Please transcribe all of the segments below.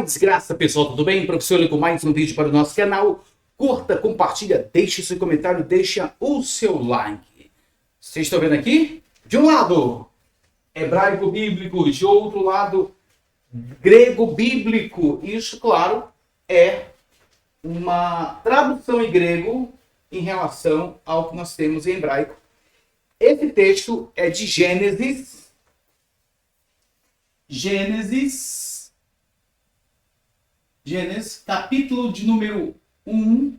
Paz, graça, pessoal, tudo bem? Professor Eli com mais um vídeo para o nosso canal. Curta, compartilha, deixe seu comentário, deixa o seu like. Vocês estão vendo aqui? De um lado, hebraico bíblico, de outro lado, grego bíblico. Isso, claro, é uma tradução em grego em relação ao que nós temos em hebraico. Esse texto é de Gênesis, capítulo de número 1,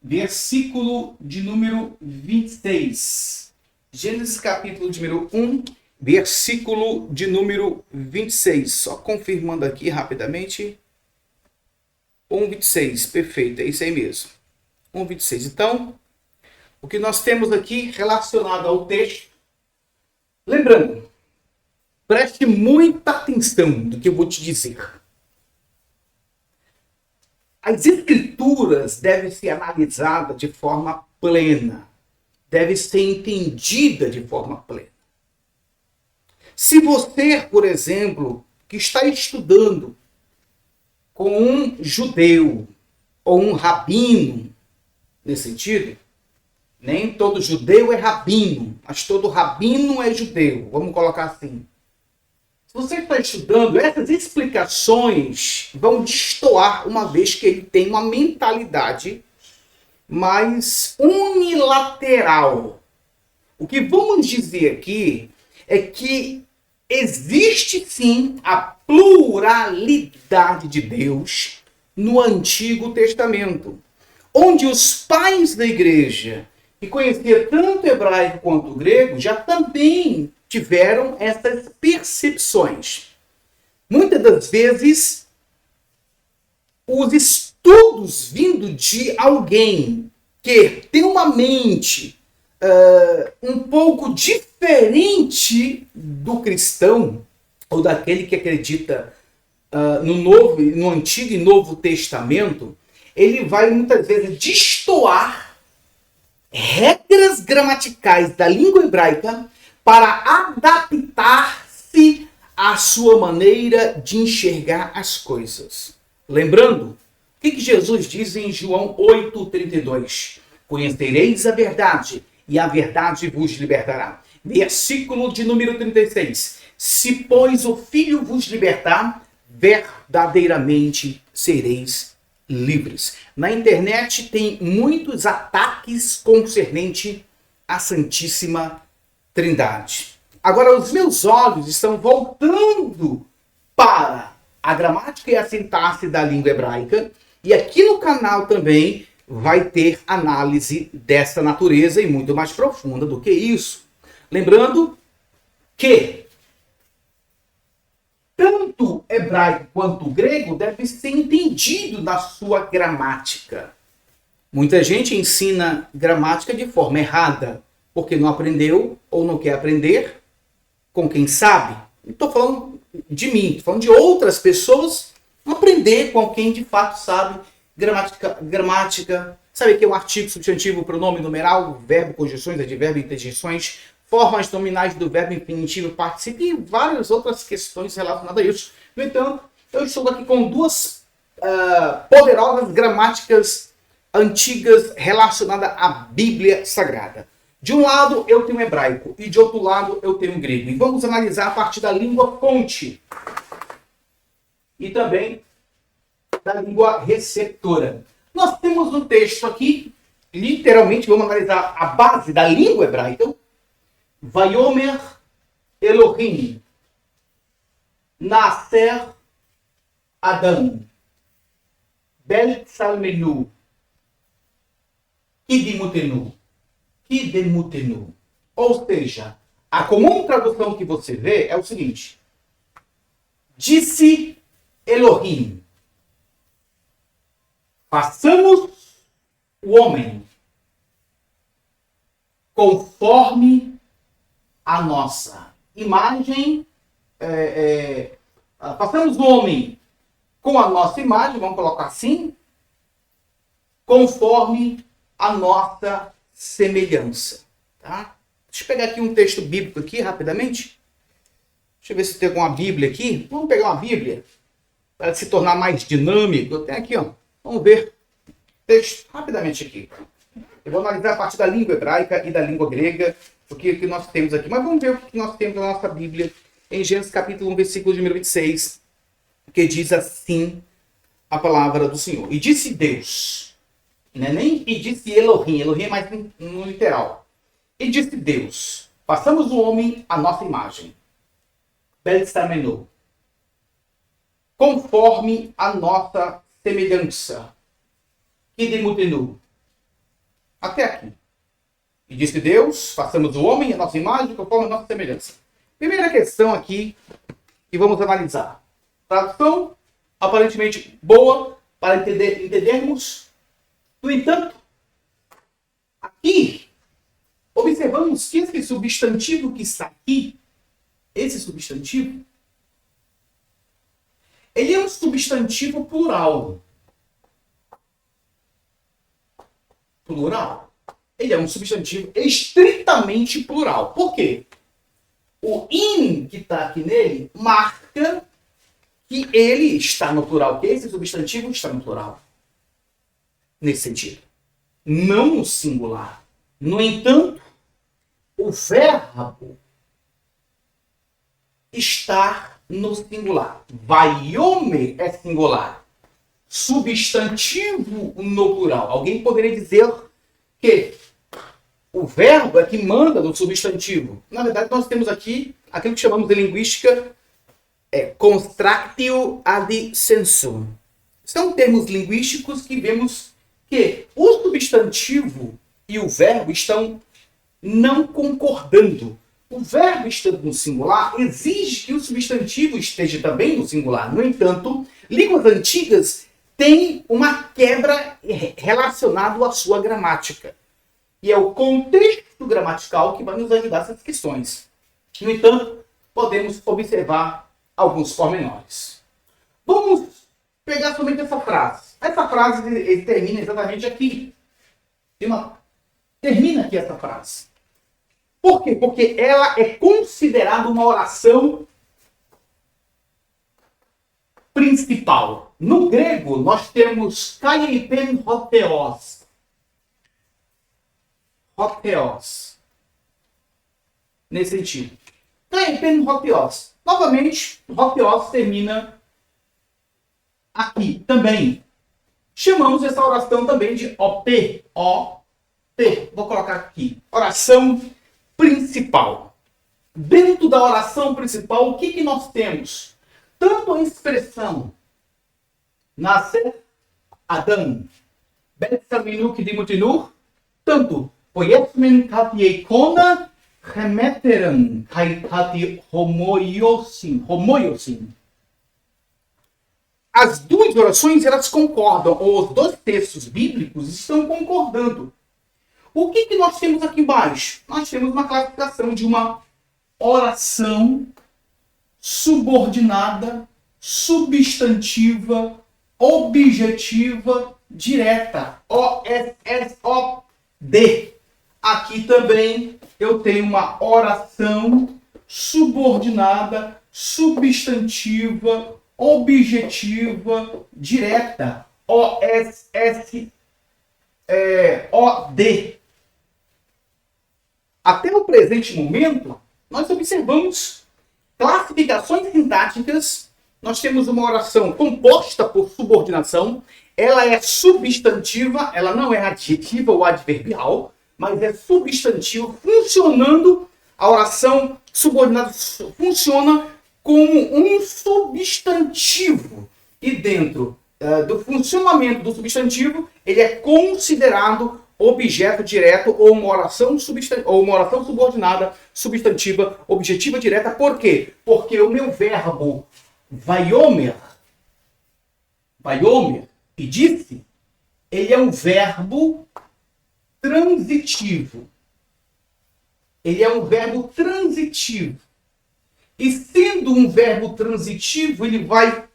versículo de número 26. Gênesis, capítulo de número 1, versículo de número 26. Só confirmando aqui rapidamente. 1,26, perfeito, é isso aí mesmo. 1,26. Então, o que nós temos aqui relacionado ao texto, lembrando, preste muita atenção do que eu vou te dizer. As escrituras devem ser analisadas de forma plena, devem ser entendidas de forma plena. Se você, por exemplo, que está estudando com um judeu ou um rabino, nesse sentido, nem todo judeu é rabino, mas todo rabino é judeu, vamos colocar assim. Se você está estudando, essas explicações vão destoar, uma vez que ele tem uma mentalidade mais unilateral. O que vamos dizer aqui é que existe sim a pluralidade de Deus no Antigo Testamento, onde os pais da igreja, que conheciam tanto hebraico quanto grego, já também tiveram essas percepções. Muitas das vezes, os estudos vindo de alguém que tem uma mente um pouco diferente do cristão, ou daquele que acredita no Antigo e Novo Testamento, ele vai muitas vezes destoar regras gramaticais da língua hebraica para adaptar-se à sua maneira de enxergar as coisas. Lembrando, o que Jesus diz em João 8,32? Conhecereis a verdade, e a verdade vos libertará. Versículo de número 36. Se, pois, o Filho vos libertar, verdadeiramente sereis livres. Na internet tem muitos ataques concernente à Santíssima Trindade. Agora, os meus olhos estão voltando para a gramática e a sintaxe da língua hebraica, e aqui no canal também vai ter análise dessa natureza e muito mais profunda do que isso. Lembrando que tanto hebraico quanto grego deve ser entendido na sua gramática. Muita gente ensina gramática de forma errada, porque não aprendeu ou não quer aprender com quem sabe. Não estou falando de mim, estou falando de outras pessoas aprender com quem de fato sabe gramática. Sabe que é um artigo, substantivo, pronome, numeral, verbo, conjunções, advérbio, interjeições, formas nominais do verbo, infinitivo, participio e várias outras questões relacionadas a isso. No entanto, eu estou aqui com duas poderosas gramáticas antigas relacionadas à Bíblia Sagrada. De um lado eu tenho hebraico e de outro lado eu tenho grego. E vamos analisar a partir da língua fonte e também da língua receptora. Nós temos um texto aqui, literalmente vamos analisar a base da língua hebraica. Vayomer Elohim Naser Adam Beltzalmenu Kidimutenu. Ou seja, a comum tradução que você vê é o seguinte: disse Elohim, façamos o homem conforme a nossa imagem, façamos o homem com a nossa imagem, vamos colocar assim, conforme a nossa semelhança. Tá? Deixa eu pegar aqui um texto bíblico aqui rapidamente. Deixa eu ver se tem alguma Bíblia aqui. Vamos pegar uma Bíblia. para se tornar mais dinâmico, eu tenho aqui, ó, vamos ver o texto rapidamente aqui. Eu vou analisar a partir da língua hebraica e da língua grega, o que nós temos aqui. Mas vamos ver o que nós temos na nossa Bíblia, em Gênesis capítulo 1, versículo de número 26, que diz assim a palavra do Senhor. E disse Deus, não é nem e disse Elohim, Elohim é mais no literal. E disse Deus, façamos o homem à nossa imagem, Belstamenou, conforme a nossa semelhança, que demutenu. Até aqui. E disse Deus, façamos o homem à nossa imagem, conforme a nossa semelhança. Primeira questão aqui que vamos analisar. Tradução aparentemente boa para entendermos. No entanto, aqui observamos que esse substantivo que está aqui, esse substantivo, ele é um substantivo plural. Plural. Ele é um substantivo estritamente plural. Por quê? O in que está aqui nele marca que ele está no plural, que esse substantivo está no plural. Nesse sentido. Não no singular. No entanto, o verbo está no singular. Vaiome é singular. Substantivo no plural. Alguém poderia dizer que o verbo é que manda no substantivo. Na verdade, nós temos aqui aquilo que chamamos de linguística contractio ad sensum. São termos linguísticos que vemos que o substantivo e o verbo estão não concordando. O verbo estando no singular exige que o substantivo esteja também no singular. No entanto, línguas antigas têm uma quebra relacionada à sua gramática. E é o contexto gramatical que vai nos ajudar nessas questões. No entanto, podemos observar alguns pormenores. Vamos pegar somente essa frase. Essa frase ele termina exatamente aqui. Termina aqui essa frase. Por quê? Porque ela é considerada uma oração principal. No grego, nós temos kaipen hotheos. Hotheos. Nesse sentido. Kaipen hotheos. Novamente, hotheos termina aqui também. Chamamos essa oração também de OP. O-P. Vou colocar aqui. Oração principal. Dentro da oração principal, o que nós temos? Tanto a expressão nascer Adam, Betsaminu Kidimutinur, tanto Poyesmen Katiekona, Remeteran Kaikati Homoiosin. As duas orações elas concordam, ou os dois textos bíblicos estão concordando. O que nós temos aqui embaixo? Nós temos uma classificação de uma oração subordinada, substantiva, objetiva, direta. O-S-S-O-D. Aqui também eu tenho uma oração subordinada, substantiva, objetiva, direta. O-S-S-O-D. Até o presente momento, nós observamos classificações sintáticas. Nós temos uma oração composta por subordinação. Ela é substantiva, ela não é adjetiva ou adverbial, mas é substantivo, funcionando. A oração subordinada funciona como um substantivo. E dentro do funcionamento do substantivo, ele é considerado objeto direto ou uma oração subordinada, substantiva, objetiva direta. Por quê? Porque o meu verbo vaiomer, e disse, ele é um verbo transitivo. Ele é um verbo transitivo. E sendo um verbo transitivo, ele vai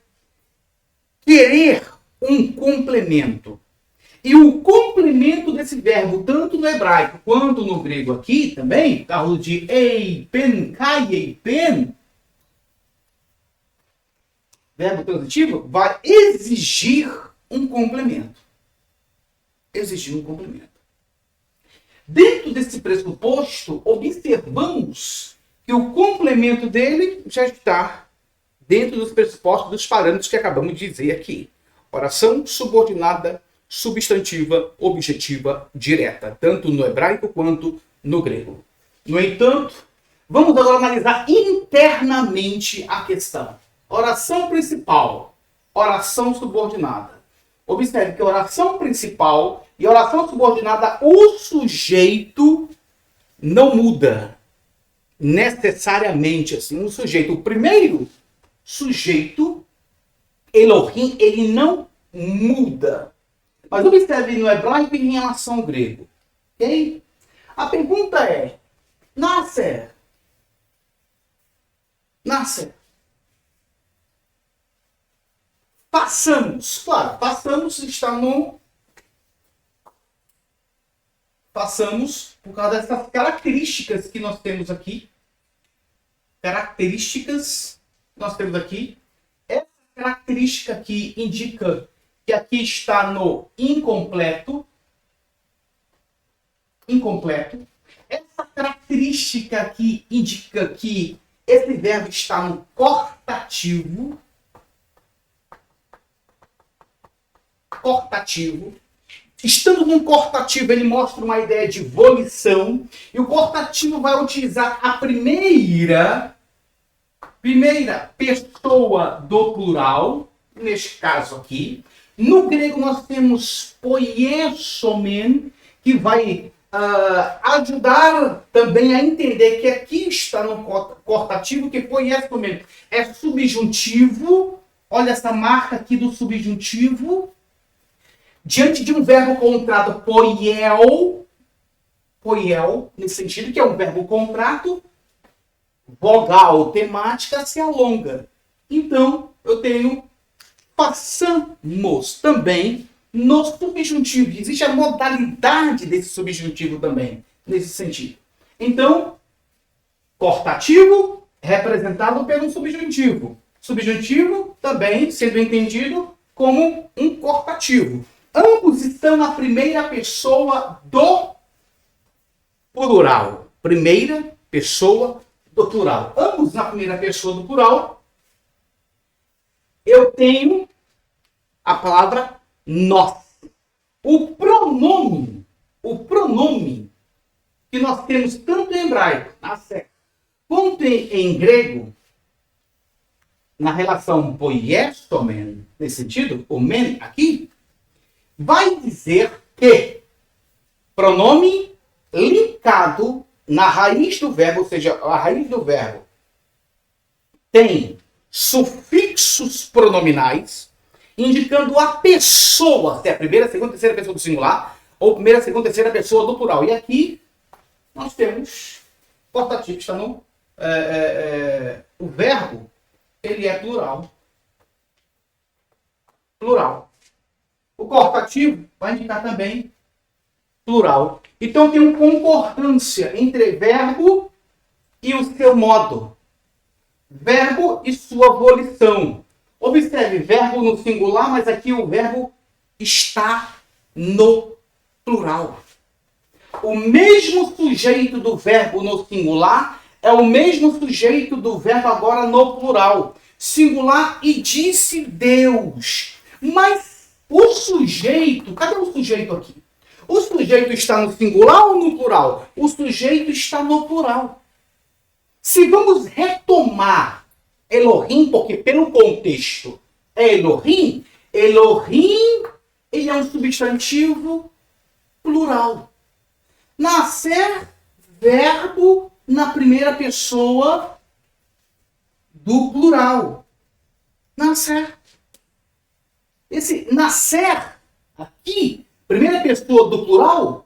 querer um complemento. E o complemento desse verbo, tanto no hebraico quanto no grego aqui também, carro de eipen, kai eipen, verbo transitivo, vai exigir um complemento. Exigir um complemento. Dentro desse pressuposto, observamos que o complemento dele já está dentro dos pressupostos, dos parâmetros que acabamos de dizer aqui. Oração subordinada, substantiva, objetiva, direta, tanto no hebraico quanto no grego. No entanto, vamos agora analisar internamente a questão. Oração principal, oração subordinada. Observe que oração principal e oração subordinada, o sujeito não muda necessariamente assim. O sujeito, o primeiro sujeito, Elohim, ele não muda. Mas observe no hebraico em relação ao grego. Ok? A pergunta é, Nasser. Passamos. Claro, passamos está no... Passamos por causa dessas características que nós temos aqui. Essa característica aqui indica que aqui está no incompleto. Essa característica aqui indica que esse verbo está no cortativo. Estando no cortativo, ele mostra uma ideia de volição. E o cortativo vai utilizar a primeira pessoa do plural, neste caso aqui. No grego nós temos poiesomen, que vai ajudar também a entender que aqui está no cortativo, que poiesomen é subjuntivo. Olha essa marca aqui do subjuntivo. Diante de um verbo contrato poiel, nesse sentido, que é um verbo contrato, vogal temática se alonga. Então, eu tenho passamos também no subjuntivo. Existe a modalidade desse subjuntivo também, nesse sentido. Então, cortativo representado pelo subjuntivo. Subjuntivo também sendo entendido como um cortativo. Ambos estão na primeira pessoa do plural. Primeira pessoa do plural. Ambos na primeira pessoa do plural. Eu tenho a palavra nós. O pronome que nós temos tanto em hebraico, quanto em grego, na relação poiesomen, nesse sentido, o men aqui, vai dizer que pronome linkado na raiz do verbo, ou seja, a raiz do verbo tem sufixos pronominais, indicando a pessoa, se é a primeira, segunda, terceira pessoa do singular, ou primeira, segunda, terceira pessoa do plural. E aqui nós temos portativo, está no... o verbo, ele é plural. O cortativo vai indicar também plural. Então tem uma concordância entre verbo e o seu modo. Verbo e sua volição. Observe, verbo no singular, mas aqui o verbo está no plural. O mesmo sujeito do verbo no singular é o mesmo sujeito do verbo agora no plural. Singular, e disse Deus. Mas o sujeito, cadê o sujeito aqui? O sujeito está no singular ou no plural? O sujeito está no plural. Se vamos retomar Elohim, porque pelo contexto é Elohim, ele é um substantivo plural. Nascer, verbo na primeira pessoa do plural. Nascer. Esse nascer aqui, primeira pessoa do plural,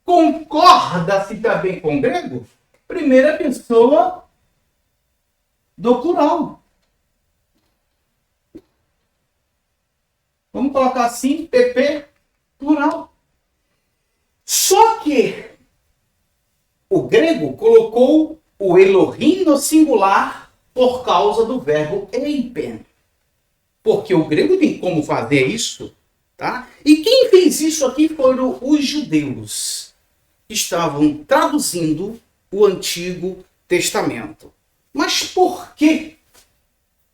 concorda-se também com o grego? Primeira pessoa do plural. Vamos colocar assim, PP, plural. Só que o grego colocou o Elohim no singular por causa do verbo eipen. porque o grego tem como fazer isso, tá? E quem fez isso aqui foram os judeus. Estavam traduzindo o Antigo Testamento. Mas por que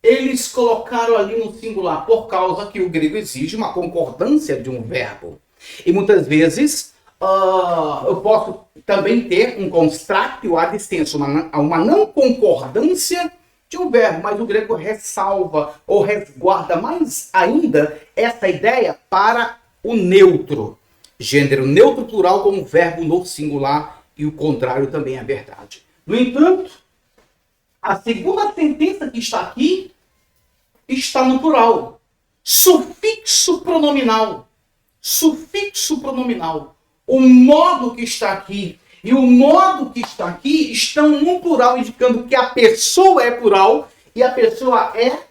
eles colocaram ali no singular? Por causa que o grego exige uma concordância de um verbo. E muitas vezes eu posso também ter um constrátil ad extenso, uma não concordância de um verbo, mas o grego ressalva ou resguarda mais ainda essa ideia para o neutro. Gênero neutro plural como verbo no singular, e o contrário também é verdade. No entanto, a segunda sentença que está aqui está no plural. Sufixo pronominal. Sufixo pronominal. O modo que está aqui e o modo que está aqui estão no plural, indicando que a pessoa é plural e a pessoa é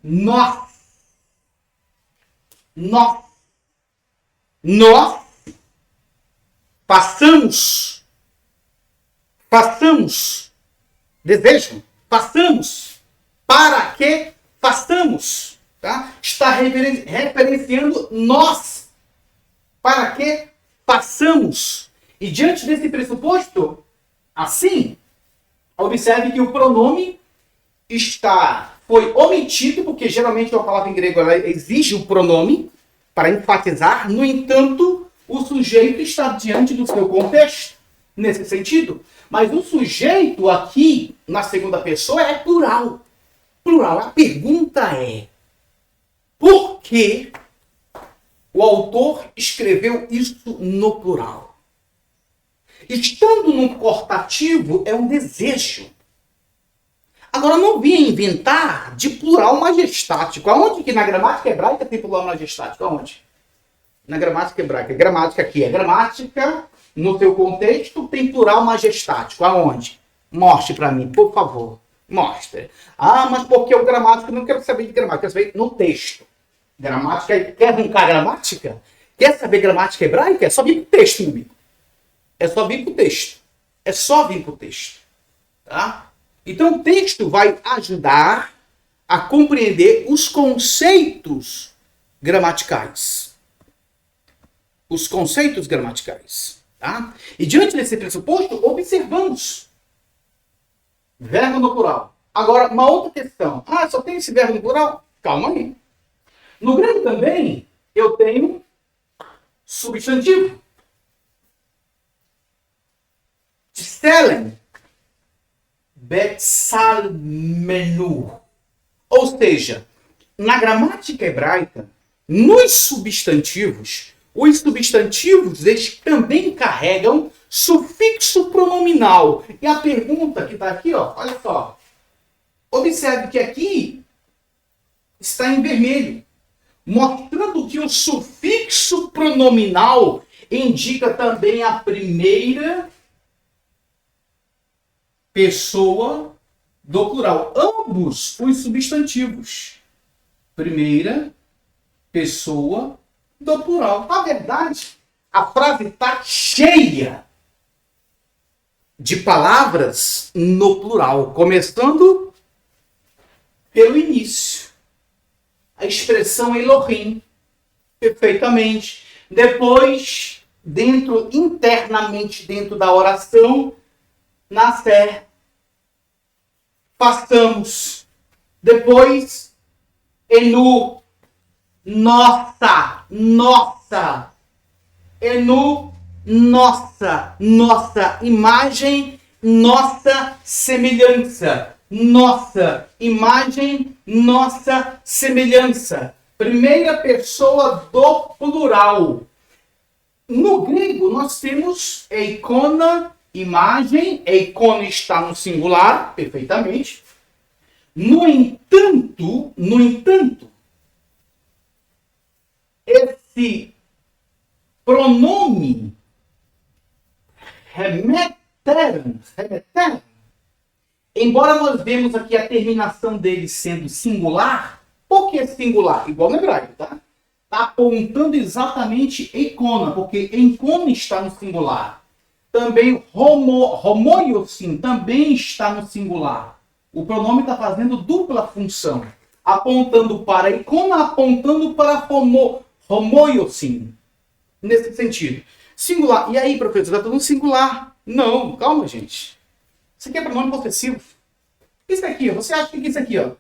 nós. Nós. Nós façamos. Desejam? Façamos. Para que façamos. Tá? Está referenciando nós. Para que façamos. E diante desse pressuposto, assim, observe que o pronome foi omitido, porque geralmente uma palavra em grego ela exige o pronome para enfatizar. No entanto, o sujeito está diante do seu contexto, nesse sentido. Mas o sujeito aqui, na segunda pessoa, é plural. Plural. A pergunta é: por que o autor escreveu isso no plural? Estando no cortativo, é um desejo. Agora, não vinha inventar de plural majestático. Aonde que na gramática hebraica tem plural majestático? Aonde? Na gramática hebraica. Gramática aqui é gramática, no seu contexto, tem plural majestático. Aonde? Mostre para mim, por favor. Mostre. Ah, mas porque o gramático? Não quero saber de gramática, quero saber no texto. Gramática, quer arrancar gramática? Quer saber gramática hebraica? É só vir pro texto, meu amigo. É só vir pro texto. É só vir pro texto. Tá? Então o texto vai ajudar a compreender os conceitos gramaticais. Os conceitos gramaticais. Tá? E diante desse pressuposto, observamos. Verbo no plural. Agora, uma outra questão. Ah, só tem esse verbo no plural? Calma aí. No grego também, eu tenho substantivo. Tselen. Betsalmenu. Ou seja, na gramática hebraica, nos substantivos, os substantivos eles também carregam sufixo pronominal. E a pergunta que está aqui, ó, olha só. Observe que aqui está em vermelho, mostrando que o sufixo pronominal indica também a primeira pessoa do plural. Ambos os substantivos. Primeira pessoa do plural. Na verdade, a frase está cheia de palavras no plural, começando pelo início. A expressão Elohim, perfeitamente. Depois, internamente dentro da oração, na fé, façamos. Depois, Enu, nossa. Enu, nossa imagem, nossa semelhança. Nossa imagem, nossa semelhança. Primeira pessoa do plural. No grego, nós temos eikona, imagem. Eikona está no singular, perfeitamente. No entanto, esse pronome remeteram, embora nós vemos aqui a terminação dele sendo singular, por que singular? Igual no hebraico, tá? Está apontando exatamente eikona, porque eikona está no singular. Também homoiosim também está no singular. O pronome está fazendo dupla função. Apontando para icona, apontando para homoiosim. Nesse sentido. Singular. E aí, professor, está tudo singular. Não, calma, gente. Isso aqui é pronome possessivo. Isso aqui, ó, você acha que isso aqui, ó,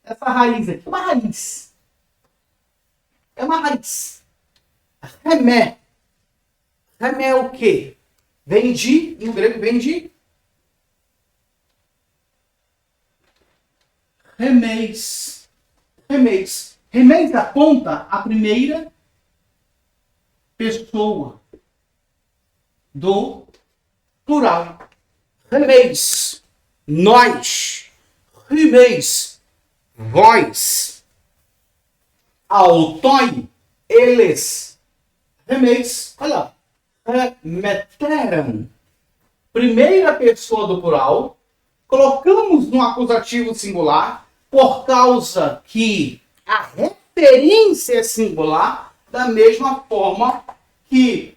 essa raiz aqui, é uma raiz. É uma raiz. Remé. Remé é o quê? Vem de, no grego vem de remeis. Remeis. Remeis aponta a primeira pessoa do plural. Remeis. Nós. Remeis. Vós. Autoi. Eles. Remeis. Olha lá. Remeteram. Primeira pessoa do plural. Colocamos no acusativo singular por causa que a referência é singular, da mesma forma que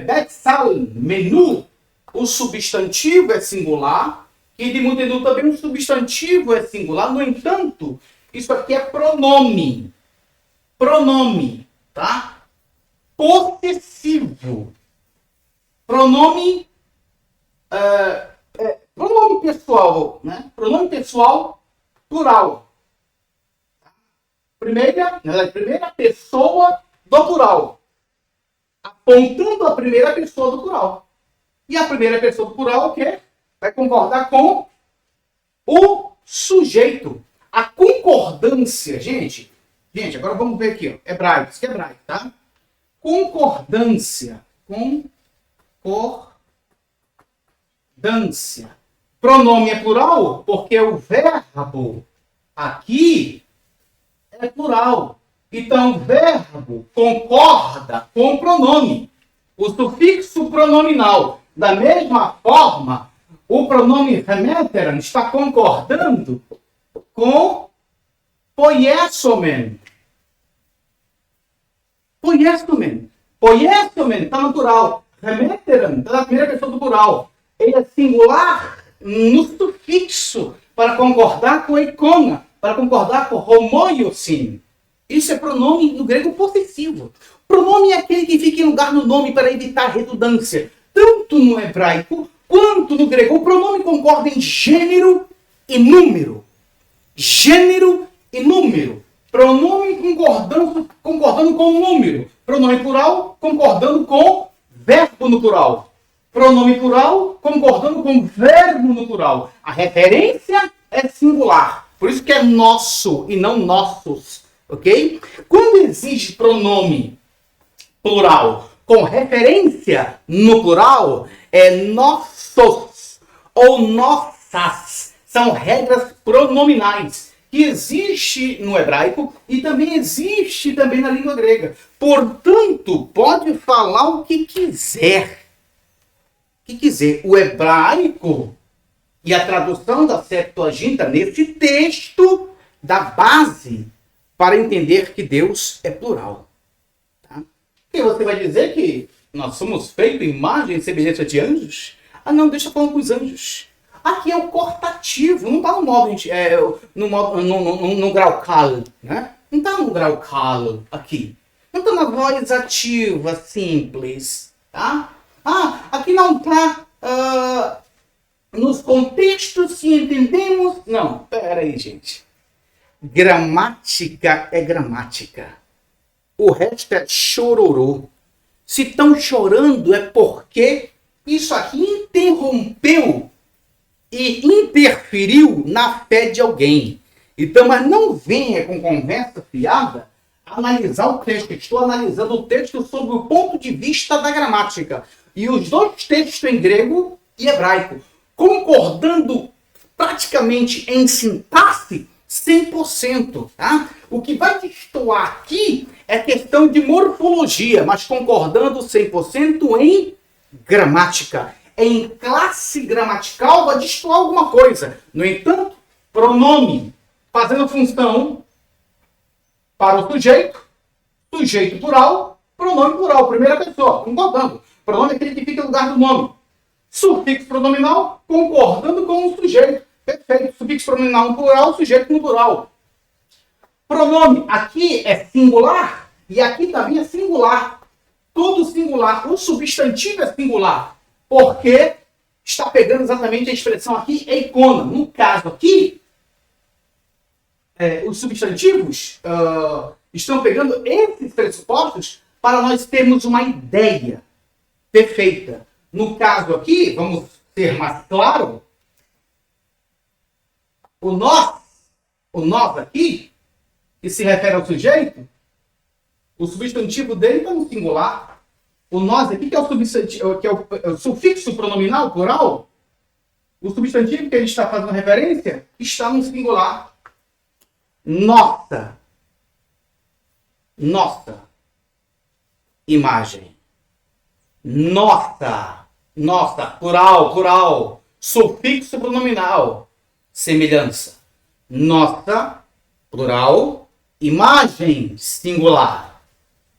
Betsal, menu, o substantivo é singular, e de Mutenu também o substantivo é singular. No entanto, isso aqui é pronome. Pronome, tá? Possessivo. Pronome pronome pessoal, né? Pronome pessoal plural. Primeira pessoa do plural. Apontando a primeira pessoa do plural. E a primeira pessoa do plural, o quê? Vai concordar com o sujeito. A concordância, gente, agora vamos ver aqui, ó, hebraico, isso aqui é hebraico, tá? Concordância. Concordância. Pronome é plural porque o verbo aqui é plural. Então, o verbo concorda com o pronome. O sufixo pronominal. Da mesma forma, o pronome remeteran está concordando com poiesomen. Poiesomen. Poiesomen está no plural. Remeteran está na primeira pessoa do plural. Ele é singular no sufixo para concordar com a icona, para concordar com homoiosim. Isso é pronome no grego possessivo. Pronome é aquele que fica em lugar no nome para evitar redundância. Tanto no hebraico quanto no grego. O pronome concorda em gênero e número. Gênero e número. Pronome concordando com o número. Pronome plural concordando com verbo no plural. Pronome plural concordando com verbo no plural. A referência é singular. Por isso que é nosso e não nossos. Ok? Quando existe pronome plural com referência no plural, é nossos ou nossas. São regras pronominais que existe no hebraico e também existe também na língua grega. Portanto, pode falar o que quiser. O hebraico e a tradução da Septuaginta nesse texto dá base para entender que Deus é plural. Tá? E você vai dizer que nós somos feitos em imagem e semelhança de anjos? Ah, não, deixa eu falar com os anjos. Aqui é o cortativo, não está no modo, no grau cal, né? Não está no grau cal aqui. Não está na voz ativa, simples, tá? Ah, aqui não está nos contextos, se entendemos. Não, peraí, gente. Gramática é gramática. O resto é chororô. Se estão chorando é porque isso aqui interrompeu e interferiu na fé de alguém. Então, mas não venha com conversa fiada analisar o texto. Estou analisando o texto sob o ponto de vista da gramática. E os dois textos em grego e hebraico, concordando praticamente em sintaxe 100%. Tá? O que vai destoar aqui é questão de morfologia, mas concordando 100% em gramática. Em classe gramatical vai destoar alguma coisa. No entanto, pronome fazendo função para o sujeito, sujeito plural, pronome plural, primeira pessoa, concordando. Pronome é aquele que fica no lugar do nome. Sufixo pronominal concordando com o sujeito. Perfeito. Sufixo pronominal no plural, sujeito no plural. Pronome aqui é singular e aqui também é singular. Tudo singular. O substantivo é singular. Porque está pegando exatamente a expressão aqui, eikona. No caso aqui, os substantivos estão pegando esses pressupostos para nós termos uma ideia perfeita. No caso aqui, vamos ser mais claro, o nós aqui, que se refere ao sujeito, o substantivo dele está no singular. O nós aqui, que é o substantivo, que é o sufixo pronominal, plural, o substantivo que ele está fazendo referência está no singular. Nossa imagem. Nossa, plural, sufixo pronominal, semelhança. Nossa, plural, imagem, singular.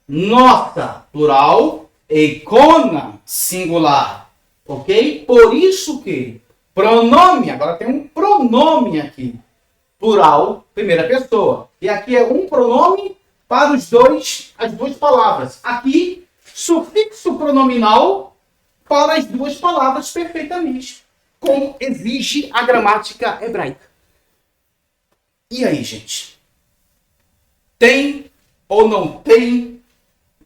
Nossa, plural, eikona, singular. Ok? Por isso que pronome, agora tem um pronome aqui. Plural, primeira pessoa. E aqui é um pronome para as duas palavras. Aqui, sufixo pronominal para as duas palavras perfeitamente, como exige a gramática hebraica. E aí, gente? Tem ou não tem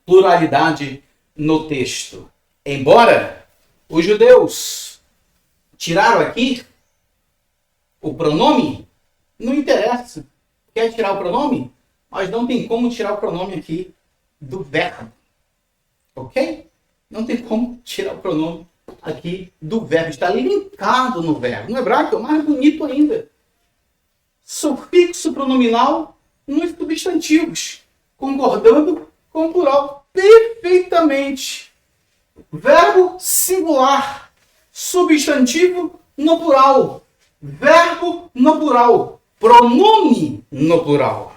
pluralidade no texto? Embora os judeus tiraram aqui o pronome, não interessa. Quer tirar o pronome? Mas não tem como tirar o pronome aqui do verbo. Ok? Não tem como tirar o pronome aqui do verbo. Está linkado no verbo. No hebraico é mais bonito ainda. Sufixo pronominal nos substantivos, concordando com o plural perfeitamente. Verbo singular, substantivo no plural, verbo no plural, pronome no plural.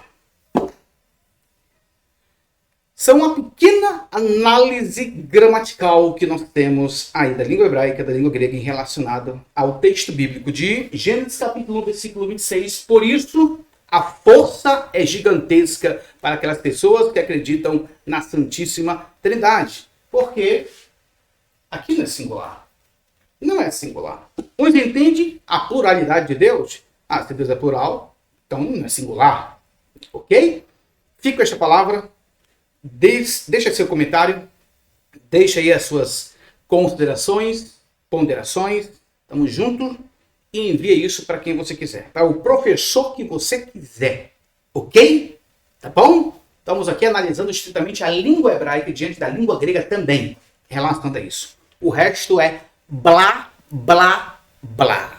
São uma pequena análise gramatical que nós temos aí da língua hebraica, da língua grega, em relacionado ao texto bíblico de Gênesis capítulo 1, versículo 26. Por isso, a força é gigantesca para aquelas pessoas que acreditam na Santíssima Trindade. Porque aqui não é singular. Não é singular. Uns entendem a pluralidade de Deus. Se Deus é plural, então não é singular. Ok? Fica com esta palavra. Deixa seu comentário, deixa aí as suas considerações, ponderações, tamo junto, e envia isso para quem você quiser, para o professor que você quiser, ok? Tá bom? Estamos aqui analisando estritamente a língua hebraica diante da língua grega também, relacionado a isso. O resto é blá, blá, blá.